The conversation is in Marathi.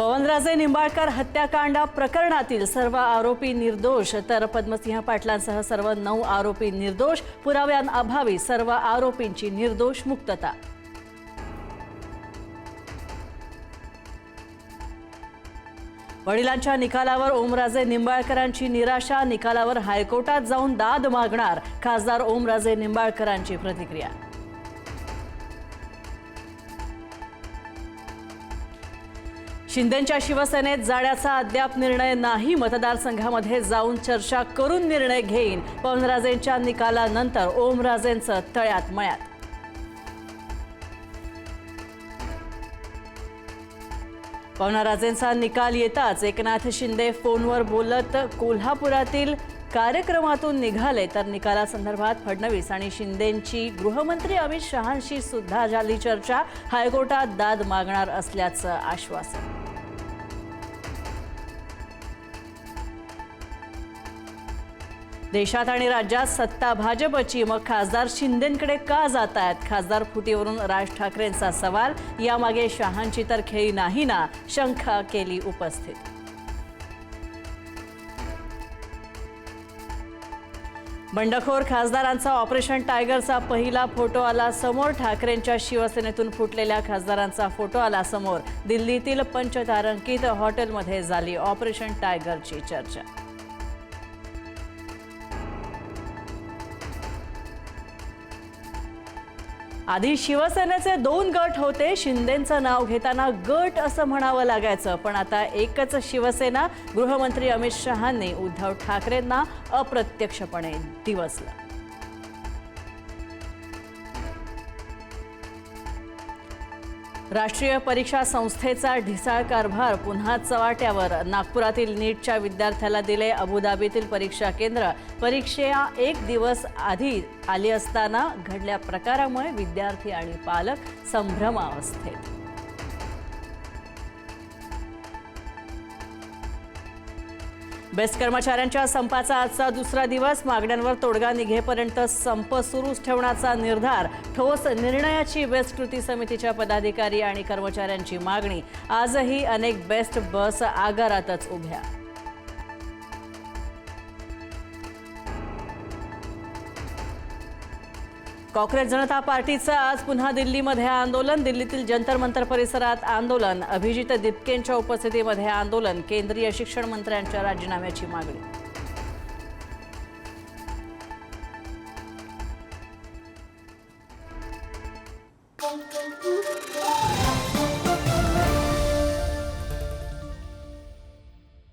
पवनराजे निंबाळकर हत्याकांड प्रकरणातील सर्व आरोपी निर्दोष तर पद्मसिंह पाटलांसह सर्व 9 आरोपी निर्दोष। पुराव्यांअभावी सर्व आरोपींची निर्दोष मुक्तता। वडिलांच्या निकालावर ओमराजे निंबाळकरांची निराशा। निकालावर हायकोर्टात जाऊन दाद मागणार खासदार ओमराजे निंबाळकरांची प्रतिक्रिया। शिंदेंच्या शिवसेनेत जाण्याचा अद्याप निर्णय नाही। मतदारसंघामध्ये जाऊन चर्चा करून निर्णय घेईन। पवनराजेंच्या निकालानंतर ओमराजेंचं तळ्यात मळ्यात। पवनराजेंचा निकाल येताच एकनाथ शिंदे फोनवर बोलत कोल्हापुरातील कार्यक्रमातून निघाले तर निकालासंदर्भात फडणवीस आणि शिंदेंची गृहमंत्री अमित शहांशी सुद्धा झाली चर्चा। हायकोर्टात दाद मागणार असल्याचं आश्वासन। देशात आणि राज्यात सत्ता भाजपची, मग खासदार शिंदेंकडे का जातायत? खासदार फुटीवरून राज ठाकरेंचा सवाल। यामागे शहांची तर खेळी नाही ना, शंका केली उपस्थित। बंडखोर खासदारांचा ऑपरेशन टायगरचा पहिला फोटो आला समोर। ठाकरेंच्या शिवसेनेतून फुटलेल्या खासदारांचा फोटो आला समोर। दिल्लीतील पंचतारांकित हॉटेलमध्ये झाली ऑपरेशन टायगरची चर्चा। आधी शिवसेनेचे 2 गट होते। शिंदेंचं नाव घेताना गट असं म्हणावं लागायचं, पण आता एकच शिवसेना। गृहमंत्री अमित शहांनी उद्धव ठाकरेंना अप्रत्यक्षपणे डिवचलं। राष्ट्रीय परीक्षा संस्थेचा ढिसाळ कारभार पुन्हा चव्हाट्यावर। नागपुरातील नीटच्या विद्यार्थ्याला दिले अबुधाबीतील परीक्षा केंद्र। परीक्षा 1 दिवस आधी आली असताना घडल्या प्रकारामुळे विद्यार्थी आणि पालक संभ्रमावस्थेत। बेस्ट कर्मचाऱ्यांच्या संपाचा आजचा दुसरा दिवस। मागण्यांवर तोडगा निघेपर्यंत संप सुरूच ठेवण्याचा निर्धार। ठोस निर्णयाची बेस्ट कृती समितीच्या पदाधिकारी आणि कर्मचाऱ्यांची मागणी। आजही अनेक बेस्ट बस आगारातच उभ्या। काँग्रेस जनता पार्टीचं आज पुन्हा दिल्लीमध्ये आंदोलन। दिल्लीतील जंतर मंतर परिसरात आंदोलन। अभिजित दिपकेंच्या उपस्थितीमध्ये आंदोलन। केंद्रीय शिक्षण मंत्र्यांच्या राजीनाम्याची मागणी।